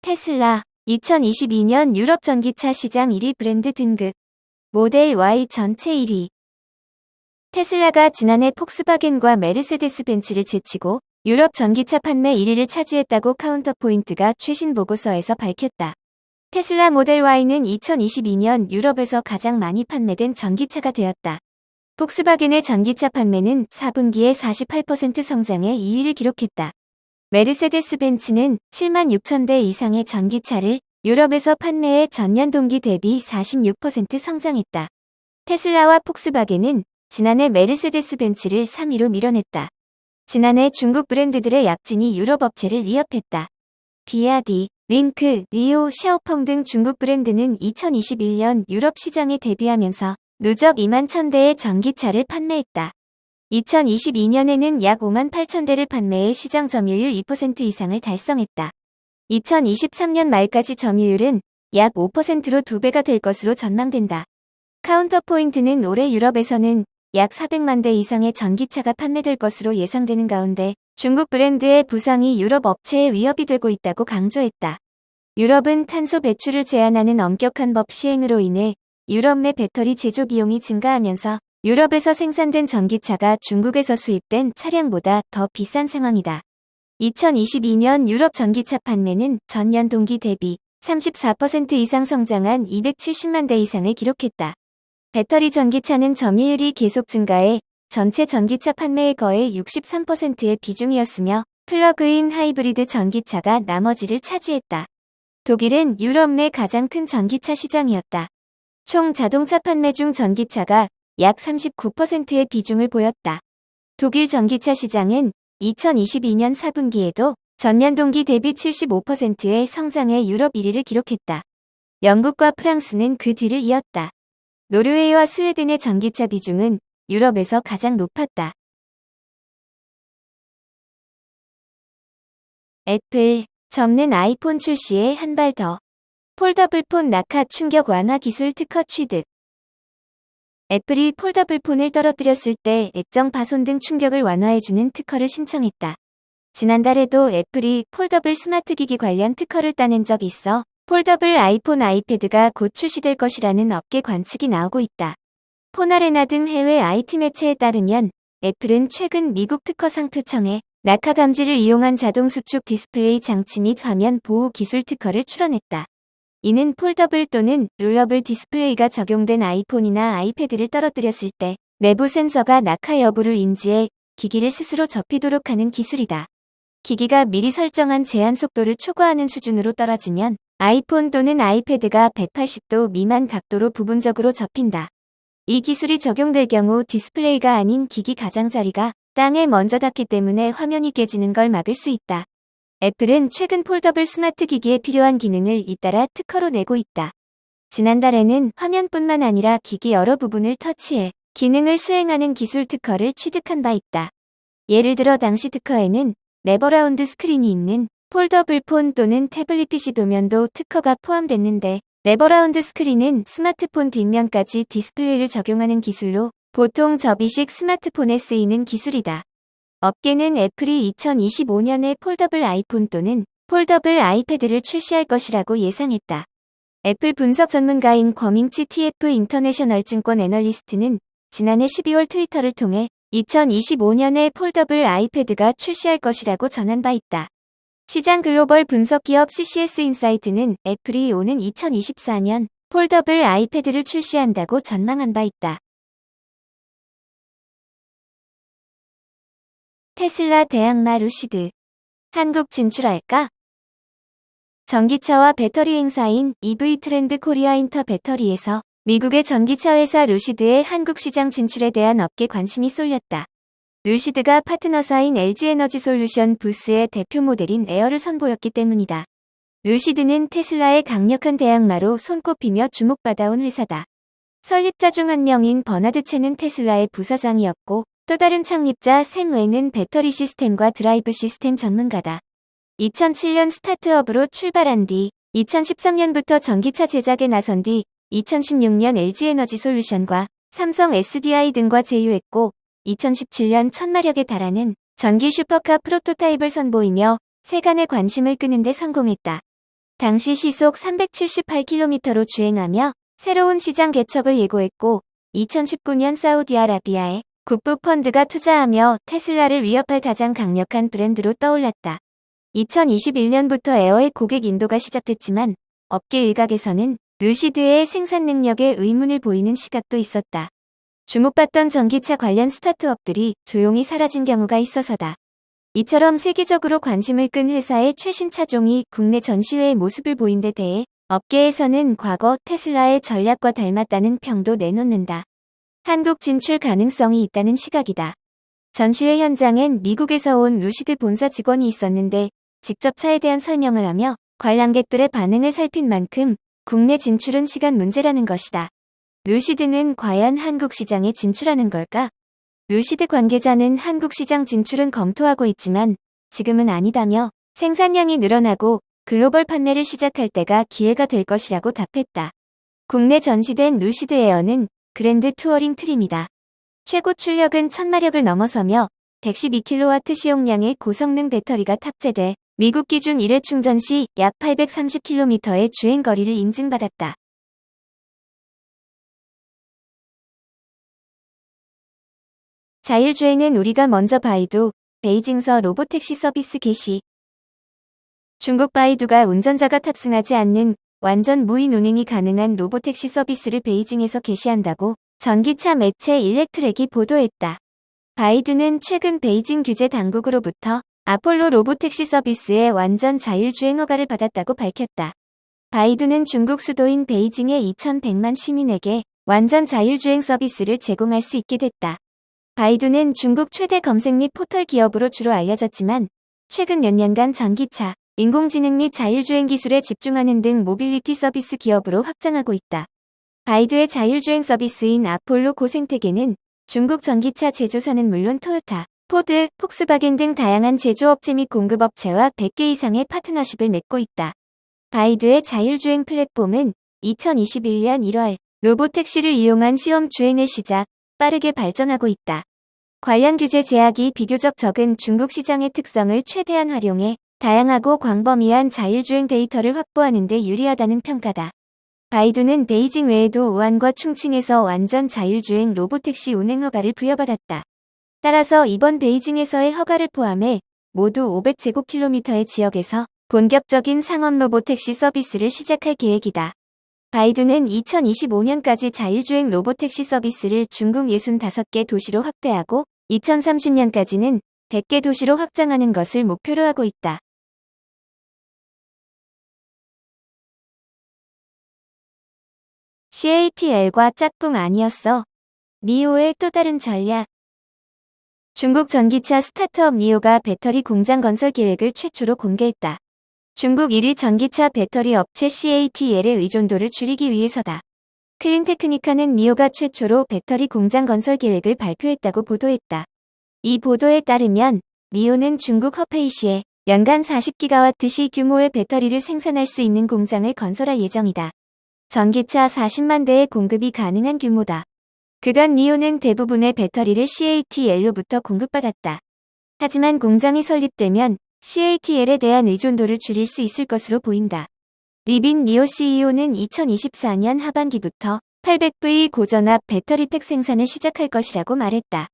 테슬라 2022년 유럽 전기차 시장 1위 브랜드 등극 모델 Y 전체 1위. 테슬라가 지난해 폭스바겐과 메르세데스 벤츠를 제치고 유럽 전기차 판매 1위를 차지했다고 카운터포인트가 최신 보고서에서 밝혔다. 테슬라 모델 Y는 2022년 유럽에서 가장 많이 판매된 전기차가 되었다. 폭스바겐의 전기차 판매는 4분기에 48% 성장해 2위를 기록했다. 메르세데스 벤츠는 7만 6천 대 이상의 전기차를 유럽에서 판매해 전년 동기 대비 46% 성장했다. 테슬라와 폭스바겐은 지난해 메르세데스 벤츠를 3위로 밀어냈다. 지난해 중국 브랜드들의 약진이 유럽 업체를 위협했다. 비아디, 링크, 리오, 샤오펑 등 중국 브랜드는 2021년 유럽 시장에 대비하면서 누적 2만 1,000대의 전기차를 판매했다. 2022년에는 약 5만 8천 대를 판매해 시장 점유율 2% 이상을 달성했다. 2023년 말까지 점유율은 약 5%로 2배가 될 것으로 전망된다. 카운터포인트는 올해 유럽에서는 약 400만 대 이상의 전기차가 판매될 것으로 예상되는 가운데 중국 브랜드의 부상이 유럽 업체에 위협이 되고 있다고 강조했다. 유럽은 탄소 배출을 제한하는 엄격한 법 시행으로 인해 유럽 내 배터리 제조 비용이 증가하면서 유럽에서 생산된 전기차가 중국에서 수입된 차량보다 더 비싼 상황이다. 2022년 유럽 전기차 판매는 전년 동기 대비 34% 이상 성장한 270만 대 이상을 기록했다. 배터리 전기차는 점유율이 계속 증가해 전체 전기차 판매의 거의 63%의 비중이었으며 플러그인 하이브리드 전기차가 나머지를 차지했다. 독일은 유럽 내 가장 큰 전기차 시장이었다. 총 자동차 판매 중 전기차가 약 39%의 비중을 보였다. 독일 전기차 시장은 2022년 4분기에도 전년 동기 대비 75%의 성장해 유럽 1위를 기록했다. 영국과 프랑스는 그 뒤를 이었다. 노르웨이와 스웨덴의 전기차 비중은 유럽에서 가장 높았다. 애플, 접는 아이폰 출시에 한 발 더. 폴더블 폰 낙하 충격 완화 기술 특허 취득. 애플이 폴더블 폰을 떨어뜨렸을 때 액정 파손 등 충격을 완화해주는 특허를 신청했다. 지난달에도 애플이 폴더블 스마트 기기 관련 특허를 따낸 적이 있어 폴더블 아이폰, 아이패드가 곧 출시될 것이라는 업계 관측이 나오고 있다. 폰아레나 등 해외 IT 매체에 따르면 애플은 최근 미국 특허 상표청에 낙하 감지를 이용한 자동 수축 디스플레이 장치 및 화면 보호 기술 특허를 출원했다. 이는 폴더블 또는 롤러블 디스플레이가 적용된 아이폰이나 아이패드를 떨어뜨렸을 때 내부 센서가 낙하 여부를 인지해 기기를 스스로 접히도록 하는 기술이다. 기기가 미리 설정한 제한 속도를 초과하는 수준으로 떨어지면 아이폰 또는 아이패드가 180도 미만 각도로 부분적으로 접힌다. 이 기술이 적용될 경우 디스플레이가 아닌 기기 가장자리가 땅에 먼저 닿기 때문에 화면이 깨지는 걸 막을 수 있다. 애플은 최근 폴더블 스마트 기기에 필요한 기능을 잇따라 특허로 내고 있다. 지난달에는 화면뿐만 아니라 기기 여러 부분을 터치해 기능을 수행하는 기술 특허를 취득한 바 있다. 예를 들어 당시 특허에는 레버라운드 스크린이 있는 폴더블 폰 또는 태블릿 PC 도면도 특허가 포함됐는데 레버라운드 스크린은 스마트폰 뒷면까지 디스플레이를 적용하는 기술로 보통 접이식 스마트폰에 쓰이는 기술이다. 업계는 애플이 2025년에 폴더블 아이폰 또는 폴더블 아이패드를 출시할 것이라고 예상했다. 애플 분석 전문가인 권밍치 TF 인터내셔널 증권 애널리스트는 지난해 12월 트위터를 통해 2025년에 폴더블 아이패드가 출시할 것이라고 전한 바 있다. 시장 글로벌 분석 기업 CCS 인사이트는 애플이 오는 2024년 폴더블 아이패드를 출시한다고 전망한 바 있다. 테슬라 대항마 루시드. 한국 진출할까? 전기차와 배터리 행사인 EV 트렌드 코리아 인터 배터리에서 미국의 전기차 회사 루시드의 한국 시장 진출에 대한 업계 관심이 쏠렸다. 루시드가 파트너사인 LG에너지솔루션 부스의 대표 모델인 에어를 선보였기 때문이다. 루시드는 테슬라의 강력한 대항마로 손꼽히며 주목받아온 회사다. 설립자 중 한 명인 버나드 첸은 테슬라의 부사장이었고 또 다른 창립자 샘 웨는 배터리 시스템과 드라이브 시스템 전문가다. 2007년 스타트업으로 출발한 뒤 2013년부터 전기차 제작에 나선 뒤 2016년 LG에너지솔루션과 삼성 SDI 등과 제휴했고 2017년 1000마력에 달하는 전기 슈퍼카 프로토타입을 선보이며 세간의 관심을 끄는 데 성공했다. 당시 시속 378km로 주행하며 새로운 시장 개척을 예고했고 2019년 사우디아라비아의 국부 펀드가 투자하며 테슬라를 위협할 가장 강력한 브랜드로 떠올랐다. 2021년부터 에어의 고객 인도가 시작됐지만 업계 일각에서는 루시드의 생산 능력에 의문을 보이는 시각도 있었다. 주목받던 전기차 관련 스타트업들이 조용히 사라진 경우가 있어서다. 이처럼 세계적으로 관심을 끈 회사의 최신 차종이 국내 전시회의 모습을 보인 데 대해 업계에서는 과거 테슬라의 전략과 닮았다는 평도 내놓는다. 한국 진출 가능성이 있다는 시각이다. 전시회 현장엔 미국에서 온 루시드 본사 직원이 있었는데 직접 차에 대한 설명을 하며 관람객들의 반응을 살핀 만큼 국내 진출은 시간 문제라는 것이다. 루시드는 과연 한국 시장에 진출하는 걸까? 루시드 관계자는 한국 시장 진출은 검토하고 있지만 지금은 아니다며 생산량이 늘어나고 글로벌 판매를 시작할 때가 기회가 될 것이라고 답했다. 국내 전시된 루시드 에어는 그랜드 투어링 트림이다. 최고 출력은 1000마력을 넘어서며 112kW 시용량의 고성능 배터리가 탑재돼 미국 기준 1회 충전 시 약 830km의 주행거리를 인증받았다. 자율주행은 우리가 먼저 바이두, 베이징서 로보택시 서비스 개시. 중국 바이두가 운전자가 탑승하지 않는 완전 무인 운행이 가능한 로보택시 서비스를 베이징에서 개시한다고 전기차 매체 일렉트랙이 보도했다. 바이두는 최근 베이징 규제 당국으로부터 아폴로 로보택시 서비스의 완전 자율주행 허가를 받았다고 밝혔다. 바이두는 중국 수도인 베이징의 2100만 시민에게 완전 자율주행 서비스를 제공할 수 있게 됐다. 바이두는 중국 최대 검색 및 포털 기업으로 주로 알려졌지만 최근 몇 년간 전기차, 인공지능 및 자율주행 기술에 집중하는 등 모빌리티 서비스 기업으로 확장하고 있다. 바이두의 자율주행 서비스인 아폴로 고생태계는 중국 전기차 제조사는 물론 토요타, 포드, 폭스바겐 등 다양한 제조업체 및 공급업체와 100개 이상의 파트너십을 맺고 있다. 바이두의 자율주행 플랫폼은 2021년 1월 로보택시를 이용한 시험 주행을 시작, 빠르게 발전하고 있다. 관련 규제 제약이 비교적 적은 중국 시장의 특성을 최대한 활용해 다양하고 광범위한 자율주행 데이터를 확보하는 데 유리하다는 평가다. 바이두는 베이징 외에도 우한과 충칭에서 완전 자율주행 로보택시 운행 허가를 부여받았다. 따라서 이번 베이징에서의 허가를 포함해 모두 500제곱킬로미터의 지역에서 본격적인 상업 로보택시 서비스를 시작할 계획이다. 바이두는 2025년까지 자율주행 로보택시 서비스를 중국 65개 도시로 확대하고 2030년까지는 100개 도시로 확장하는 것을 목표로 하고 있다. CATL과 짝꿍 아니었어. 니오의 또 다른 전략. 중국 전기차 스타트업 니오가 배터리 공장 건설 계획을 최초로 공개했다. 중국 1위 전기차 배터리 업체 CATL의 의존도를 줄이기 위해서다. 클린테크니카는 니오가 최초로 배터리 공장 건설 계획을 발표했다고 보도했다. 이 보도에 따르면 니오는 중국 허페이시에 연간 40기가와트시 규모의 배터리를 생산할 수 있는 공장을 건설할 예정이다. 전기차 40만 대의 공급이 가능한 규모다. 그간 니오는 대부분의 배터리를 CATL로부터 공급받았다. 하지만 공장이 설립되면 CATL에 대한 의존도를 줄일 수 있을 것으로 보인다. 리빈 니오 CEO는 2024년 하반기부터 800V 고전압 배터리팩 생산을 시작할 것이라고 말했다.